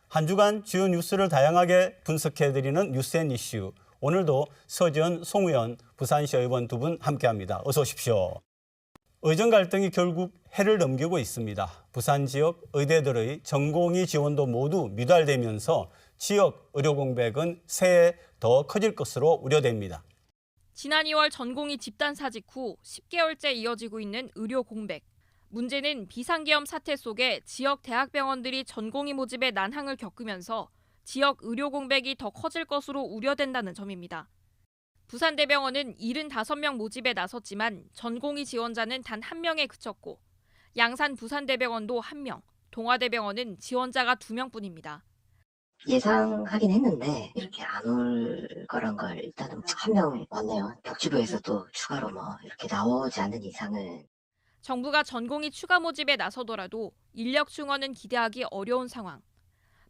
한 주간 주요 뉴스를 다양하게 분석해드리는 뉴스앤 이슈. 오늘도 서지현, 송우현 부산시 의원 두 분 함께합니다. 어서 오십시오. 의정 갈등이 결국 해를 넘기고 있습니다. 부산 지역 의대들의 전공의 지원도 모두 미달되면서 지역 의료 공백은 새해 더 커질 것으로 우려됩니다. 지난 2월 전공의 집단 사직 후 10개월째 이어지고 있는 의료 공백. 문제는 비상계엄 사태 속에 지역 대학병원들이 전공의 모집에 난항을 겪으면서 지역 의료 공백이 더 커질 것으로 우려된다는 점입니다. 부산대병원은 75명 모집에 나섰지만 전공의 지원자는 단 1명에 그쳤고 양산 부산대병원도 1명, 동아대병원은 지원자가 2명뿐입니다. 예상하긴 했는데 이렇게 안 올 거란 걸 일단은 한 명 왔네요. 복지부에서 또 추가로 이렇게 나오지 않는 이상은. 정부가 전공의 추가 모집에 나서더라도 인력 충원은 기대하기 어려운 상황.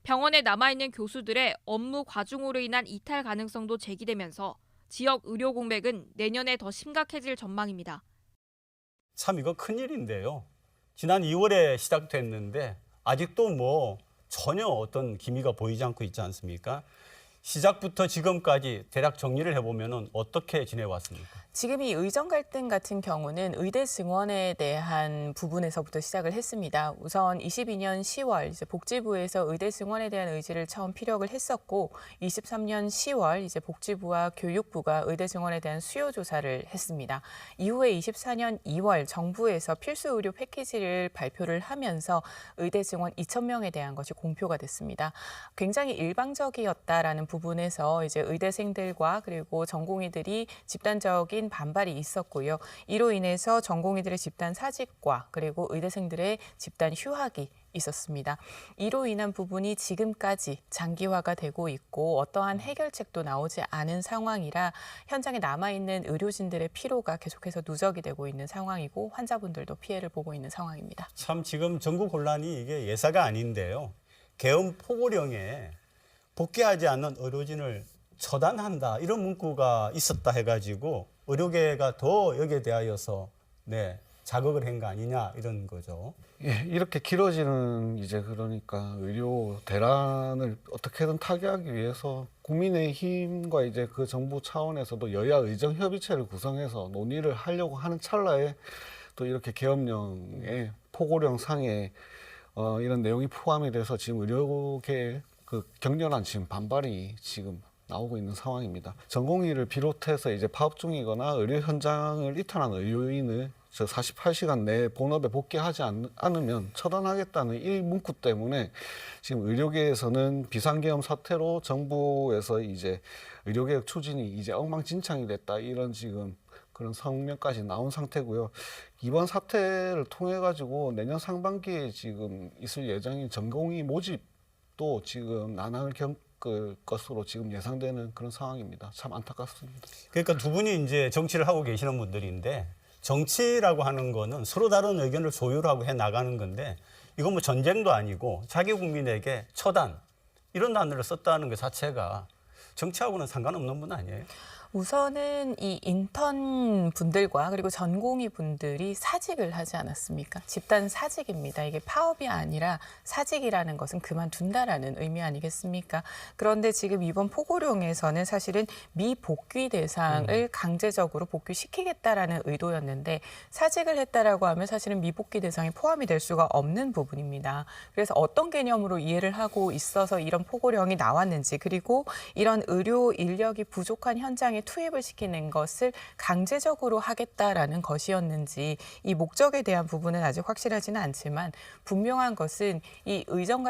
병원에 남아있는 교수들의 업무 과중으로 인한 이탈 가능성도 제기되면서 지역 의료 공백은 내년에 더 심각해질 전망입니다. 참 이거 큰일인데요. 지난 2월에 시작됐는데 아직도 전혀 어떤 기미가 보이지 않고 있지 않습니까? 시작부터 지금까지 대략 정리를 해보면 어떻게 지내왔습니까? 지금 이 의정 갈등 같은 경우는 의대 증원에 대한 부분에서부터 시작을 했습니다. 우선 22년 10월 이제 복지부에서 의대 증원에 대한 의지를 처음 피력을 했었고 23년 10월 이제 복지부와 교육부가 의대 증원에 대한 수요 조사를 했습니다. 이후에 24년 2월 정부에서 필수 의료 패키지를 발표를 하면서 의대 증원 2,000명에 대한 것이 공표가 됐습니다. 굉장히 일방적이었다라는 부분에서 이제 의대생들과 그리고 전공의들이 집단적인 반발이 있었고요. 이로 인해서 전공의들의 집단 사직과 그리고 의대생들의 집단 휴학이 있었습니다. 이로 인한 부분이 지금까지 장기화가 되고 있고 어떠한 해결책도 나오지 않은 상황이라 현장에 남아있는 의료진들의 피로가 계속해서 누적이 되고 있는 상황이고 환자분들도 피해를 보고 있는 상황입니다. 참 지금 전국 혼란이 이게 예사가 아닌데요. 계엄 포고령에 복귀하지 않는 의료진을 처단한다 이런 문구가 있었다 해가지고 의료계가 더 여기에 대하여서 자극을 한 거 아니냐 이런 거죠. 예, 이렇게 길어지는 그러니까 의료 대란을 어떻게든 타개하기 위해서 국민의힘과 그 정부 차원에서도 여야 의정협의체를 구성해서 논의를 하려고 하는 찰나에 또 이렇게 계엄령의 포고령 상에 이런 내용이 포함이 돼서 지금 의료계의 격렬한 지금 반발이 지금 나오고 있는 상황입니다. 전공의를 비롯해서 파업 중이거나 의료 현장을 이탈한 의료인을 48시간 내에 본업에 복귀하지 않으면 처단하겠다는 이 문구 때문에 지금 의료계에서는 비상계엄 사태로 정부에서 의료개혁 추진이 엉망진창이 됐다 이런 지금 그런 성명까지 나온 상태고요. 이번 사태를 통해 가지고 내년 상반기에 지금 있을 예정인 전공의 모집도 지금 난항을 겪을 것으로 지금 예상되는 그런 상황입니다. 참 안타깝습니다. 그러니까 두 분이 이제 정치를 하고 계시는 분들인데 정치라고 하는 거는 서로 다른 의견을 조율하고 해 나가는 건데 이건 전쟁도 아니고 자기 국민에게 처단 이런 단어를 썼다는 것 자체가 정치하고는 상관없는 분 아니에요? 우선은 이 인턴 분들과 그리고 전공의 분들이 사직을 하지 않았습니까? 집단 사직입니다. 이게 파업이 아니라 사직이라는 것은 그만둔다라는 의미 아니겠습니까? 그런데 지금 이번 포고령에서는 사실은 미복귀 대상을 강제적으로 복귀시키겠다라는 의도였는데 사직을 했다라고 하면 사실은 미복귀 대상에 포함이 될 수가 없는 부분입니다. 그래서 어떤 개념으로 이해를 하고 있어서 이런 포고령이 나왔는지 그리고 이런 의료 인력이 부족한 현장에 투입을 시키는 것을 강제적으로 하겠다라는 것이었는지 이 목적에 대한 부분은 아직 확실하지는 않지만 분명한 것은 이 의정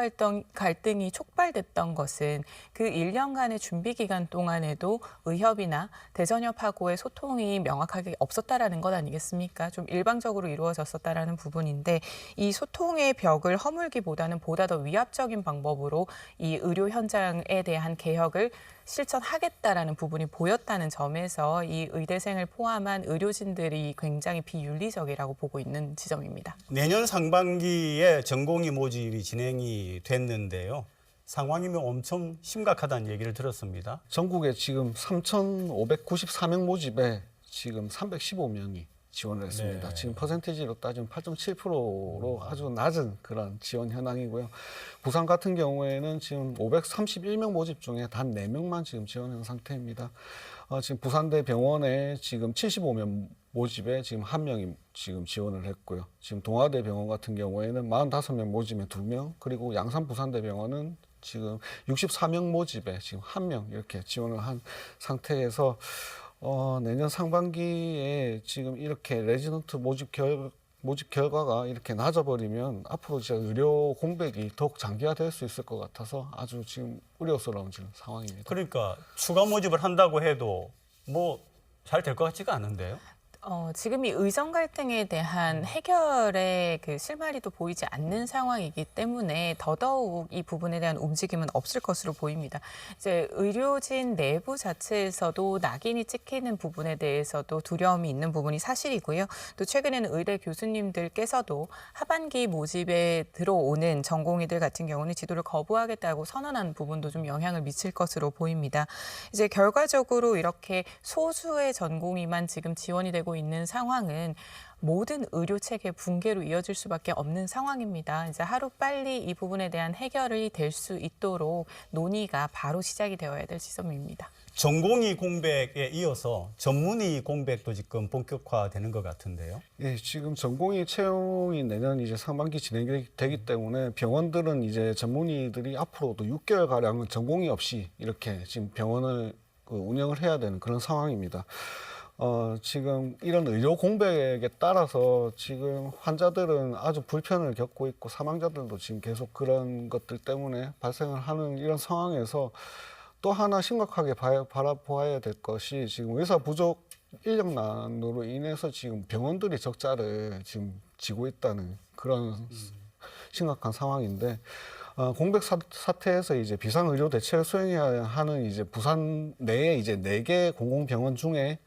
갈등이 촉발됐던 것은 그 1년간의 준비 기간 동안에도 의협이나 대전협하고의 소통이 명확하게 없었다라는 것 아니겠습니까? 좀 일방적으로 이루어졌었다라는 부분인데 이 소통의 벽을 허물기보다는 보다 더 위압적인 방법으로 이 의료 현장에 대한 개혁을 실천하겠다라는 부분이 보였다는 점에서 이 의대생을 포함한 의료진들이 굉장히 비윤리적이라고 보고 있는 지점입니다. 내년 상반기에 전공의 모집이 진행이 됐는데요. 상황이면 엄청 심각하다는 얘기를 들었습니다. 전국에 지금 3,594명 모집에 지금 315명이 지원을 했습니다. 네. 지금 퍼센티지로 따지면 8.7%로 아주 낮은 그런 지원 현황이고요. 부산 같은 경우에는 지금 531명 모집 중에 단 4명만 지금 지원한 상태입니다. 지금 부산대 병원에 지금 75명 모집에 지금 1명이 지금 지원을 했고요. 지금 동아대 병원 같은 경우에는 45명 모집에 2명, 그리고 양산 부산대 병원은 지금 64명 모집에 지금 1명 이렇게 지원을 한 상태에서 내년 상반기에 지금 이렇게 레지던트 모집 결과가 이렇게 낮아버리면 앞으로 진짜 의료 공백이 더욱 장기화될 수 있을 것 같아서 아주 지금 우려스러운 지금 상황입니다. 그러니까 추가 모집을 한다고 해도 뭐 잘 될 것 같지가 않은데요. 지금 이 의정 갈등에 대한 해결의 그 실마리도 보이지 않는 상황이기 때문에 더더욱 이 부분에 대한 움직임은 없을 것으로 보입니다. 이제 의료진 내부 자체에서도 낙인이 찍히는 부분에 대해서도 두려움이 있는 부분이 사실이고요. 또 최근에는 의대 교수님들께서도 하반기 모집에 들어오는 전공의들 같은 경우는 지도를 거부하겠다고 선언한 부분도 좀 영향을 미칠 것으로 보입니다. 이제 결과적으로 이렇게 소수의 전공의만 지금 지원이 되고 있는 상황은 모든 의료 체계 붕괴로 이어질 수밖에 없는 상황입니다. 이제 하루 빨리 이 부분에 대한 해결이 될 수 있도록 논의가 바로 시작이 되어야 될 지점입니다. 전공의 공백에 이어서 전문의 공백도 지금 본격화되는 것 같은데요. 예, 지금 전공의 채용이 내년 이제 상반기 진행되기 때문에 병원들은 이제 전문의들이 앞으로도 6개월 가량은 전공의 없이 이렇게 지금 병원을 운영을 해야 되는 그런 상황입니다. 지금 이런 의료 공백에 따라서 지금 환자들은 아주 불편을 겪고 있고 사망자들도 지금 계속 그런 것들 때문에 발생을 하는 이런 상황에서 또 하나 심각하게 바라보아야 될 것이 지금 의사 부족 인력난으로 인해서 지금 병원들이 적자를 지금 지고 있다는 그런 심각한 상황인데 공백 사태에서 이제 비상의료 대책을 수행해야 하는 이제 부산 내에 이제 4개 공공병원 중에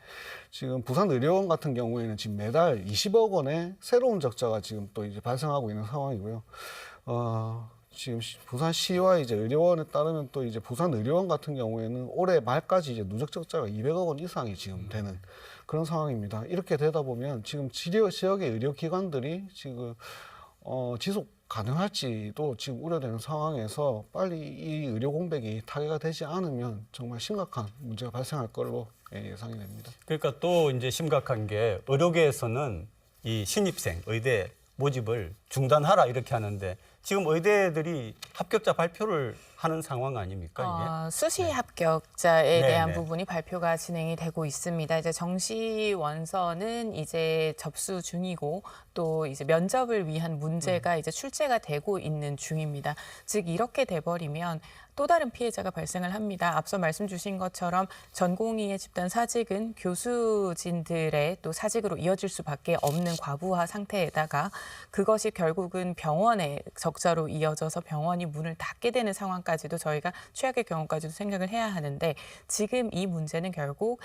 지금 부산의료원 같은 경우에는 지금 매달 20억 원의 새로운 적자가 지금 또 이제 발생하고 있는 상황이고요. 지금 부산시와 이제 의료원에 따르면 또 이제 부산의료원 같은 경우에는 올해 말까지 이제 누적 적자가 200억 원 이상이 지금 되는 그런 상황입니다. 이렇게 되다 보면 지금 지역의 의료기관들이 지금 지속 가능할지도 지금 우려되는 상황에서 빨리 이 의료 공백이 타개가 되지 않으면 정말 심각한 문제가 발생할 걸로 예상이 됩니다. 그러니까 또 이제 심각한 게 의료계에서는 이 신입생 의대 모집을 중단하라 이렇게 하는데 지금 의대들이 합격자 발표를 하는 상황 아닙니까 이게? 수시 합격자에 네, 대한 네. 부분이 발표가 진행이 되고 있습니다. 이제 정시 원서는 이제 접수 중이고 또 이제 면접을 위한 문제가 이제 출제가 되고 있는 중입니다. 즉 이렇게 돼버리면 또 다른 피해자가 발생을 합니다. 앞서 말씀 주신 것처럼 전공의의 집단 사직은 교수진들의 또 사직으로 이어질 수밖에 없는 과부하 상태에다가 그것이 결국은 병원의 적자로 이어져서 병원이 문을 닫게 되는 상황까지도 저희가 최악의 경우까지도 생각을 해야 하는데 지금 이 문제는 결국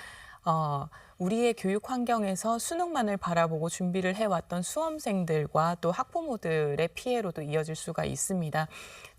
우리의 교육 환경에서 수능만을 바라보고 준비를 해왔던 수험생들과 또 학부모들의 피해로도 이어질 수가 있습니다.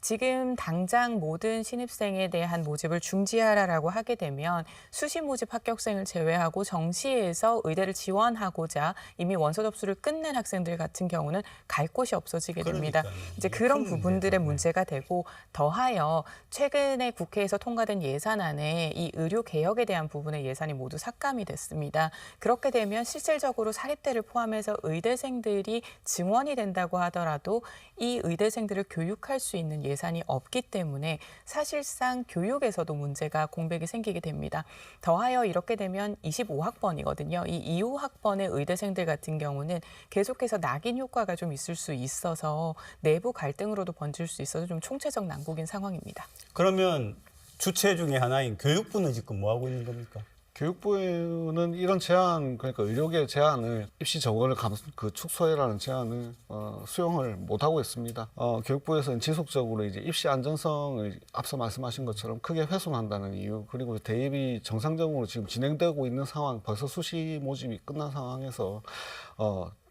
지금 당장 모든 신입생에 대한 모집을 중지하라라고 하게 되면 수시 모집 합격생을 제외하고 정시에서 의대를 지원하고자 이미 원서 접수를 끝낸 학생들 같은 경우는 갈 곳이 없어지게 됩니다. 그러니까요. 이제 이게 그런 큰 부분들의 문제죠. 문제가 되고 더하여 최근에 국회에서 통과된 예산안에 이 의료 개혁에 대한 부분의 예산이 모두 삭감이 됐습니다. 그렇게 되면 실질적으로 사립대를 포함해서 의대생들이 증원이 된다고 하더라도 이 의대생들을 교육할 수 있는 예산이 없기 때문에 사실상 교육에서도 문제가 공백이 생기게 됩니다. 더하여 이렇게 되면 25학번이거든요. 이 25학번의 의대생들 같은 경우는 계속해서 낙인 효과가 좀 있을 수 있어서 내부 갈등으로도 번질 수 있어서 좀 총체적 난국인 상황입니다. 그러면 주체 중에 하나인 교육부는 지금 뭐 하고 있는 겁니까? 교육부는 이런 제안, 그러니까 의료계 제안을 입시 정원을 축소해라는 제안을 수용을 못 하고 있습니다. 교육부에서는 지속적으로 이제 입시 안전성을 앞서 말씀하신 것처럼 크게 훼손한다는 이유, 그리고 대입이 정상적으로 지금 진행되고 있는 상황, 벌써 수시 모집이 끝난 상황에서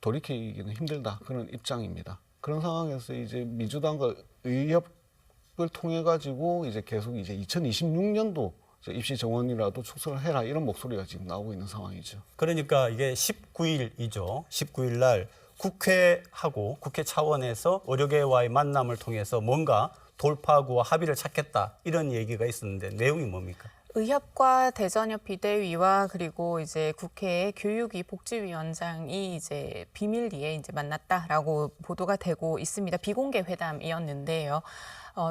돌이키기는 힘들다 그런 입장입니다. 그런 상황에서 이제 민주당과 의협을 통해 가지고 이제 계속 이제 2026년도 입시 정원이라도 축소를 해라 이런 목소리가 지금 나오고 있는 상황이죠. 그러니까 이게 19일이죠. 19일 날 국회하고 국회 차원에서 의료계와의 만남을 통해서 뭔가 돌파구와 합의를 찾겠다 이런 얘기가 있었는데 내용이 뭡니까? 의협과 대전협 비대위와 그리고 이제 국회의 교육위 복지위원장이 이제 비밀리에 이제 만났다라고 보도가 되고 있습니다. 비공개 회담이었는데요.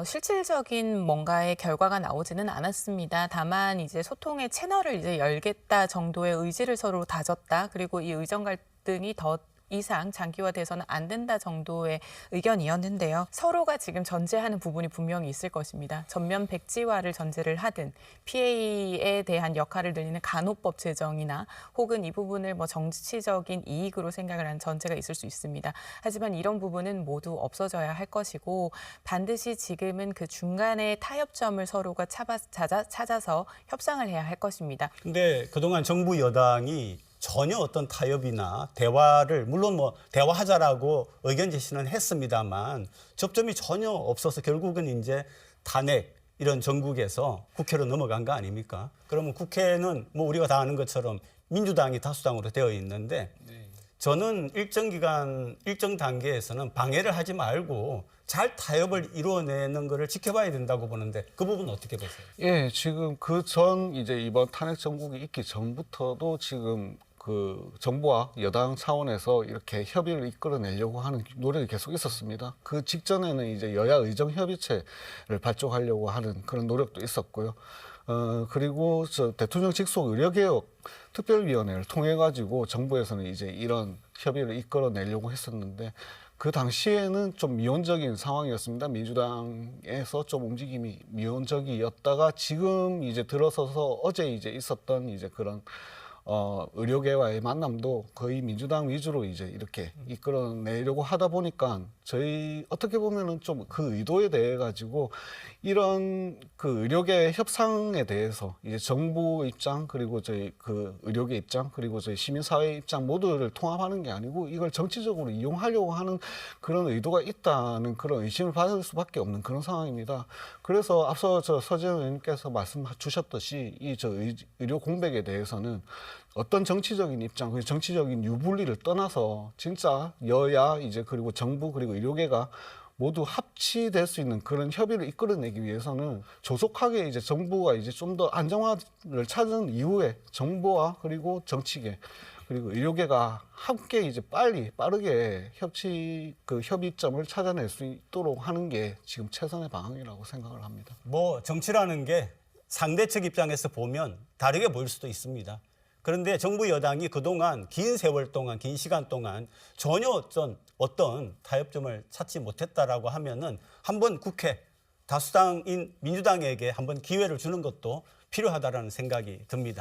실질적인 뭔가의 결과가 나오지는 않았습니다. 다만 이제 소통의 채널을 이제 열겠다 정도의 의지를 서로 다졌다. 그리고 이 의정 갈등이 더 이상 장기화돼서는 안 된다 정도의 의견이었는데요. 서로가 지금 전제하는 부분이 분명히 있을 것입니다. 전면 백지화를 전제를 하든 PA에 대한 역할을 늘리는 간호법 제정이나 혹은 이 부분을 뭐 정치적인 이익으로 생각을 하는 전제가 있을 수 있습니다. 하지만 이런 부분은 모두 없어져야 할 것이고 반드시 지금은 그 중간에 타협점을 서로가 찾아서 협상을 해야 할 것입니다. 근데 그동안 정부 여당이 전혀 어떤 타협이나 대화를 물론 뭐 대화하자라고 의견 제시는 했습니다만 접점이 전혀 없어서 결국은 이제 탄핵 이런 전국에서 국회로 넘어간 거 아닙니까? 그러면 국회는 뭐 우리가 다 아는 것처럼 민주당이 다수당으로 되어 있는데 저는 일정 기간, 일정 단계에서는 방해를 하지 말고 잘 타협을 이루어내는 것을 지켜봐야 된다고 보는데 그 부분은 어떻게 보세요? 예, 지금 그 전 이제 이번 탄핵 정국이 있기 전부터도 지금 그 정부와 여당 차원에서 이렇게 협의를 이끌어내려고 하는 노력이 계속 있었습니다. 그 직전에는 이제 여야 의정 협의체를 발족하려고 하는 그런 노력도 있었고요. 그리고 저 대통령 직속 의료개혁 특별위원회를 통해 가지고 정부에서는 이제 이런 협의를 이끌어내려고 했었는데 그 당시에는 좀 미온적인 상황이었습니다. 민주당에서 좀 움직임이 미온적이었다가 지금 이제 들어서서 어제 이제 있었던 이제 그런 의료계와의 만남도 거의 민주당 위주로 이제 이렇게 이끌어내려고 하다 보니까 저희 어떻게 보면은 좀 그 의도에 대해 가지고 이런 그 의료계 협상에 대해서 이제 정부 입장 그리고 저희 그 의료계 입장 그리고 저희 시민사회 입장 모두를 통합하는 게 아니고 이걸 정치적으로 이용하려고 하는 그런 의도가 있다는 그런 의심을 받을 수밖에 없는 그런 상황입니다. 그래서 앞서 저 서재현 의원님께서 말씀 주셨듯이 이 저 의료 공백에 대해서는 어떤 정치적인 입장, 그 정치적인 유불리를 떠나서 진짜 여야 이제 그리고 정부 그리고 의료계가 모두 합치될 수 있는 그런 협의를 이끌어내기 위해서는 조속하게 이제 정부가 이제 좀 더 안정화를 찾은 이후에 정부와 그리고 정치계 그리고 의료계가 함께 이제 빠르게 협의점을 찾아낼 수 있도록 하는 게 지금 최선의 방향이라고 생각을 합니다. 뭐 정치라는 게 상대 측 입장에서 보면 다르게 보일 수도 있습니다. 그런데 정부 여당이 그동안 긴 세월 동안, 긴 시간 동안 전혀 어떤 타협점을 찾지 못했다라고 하면은 한번 국회 다수당인 민주당에게 한번 기회를 주는 것도 필요하다라는 생각이 듭니다.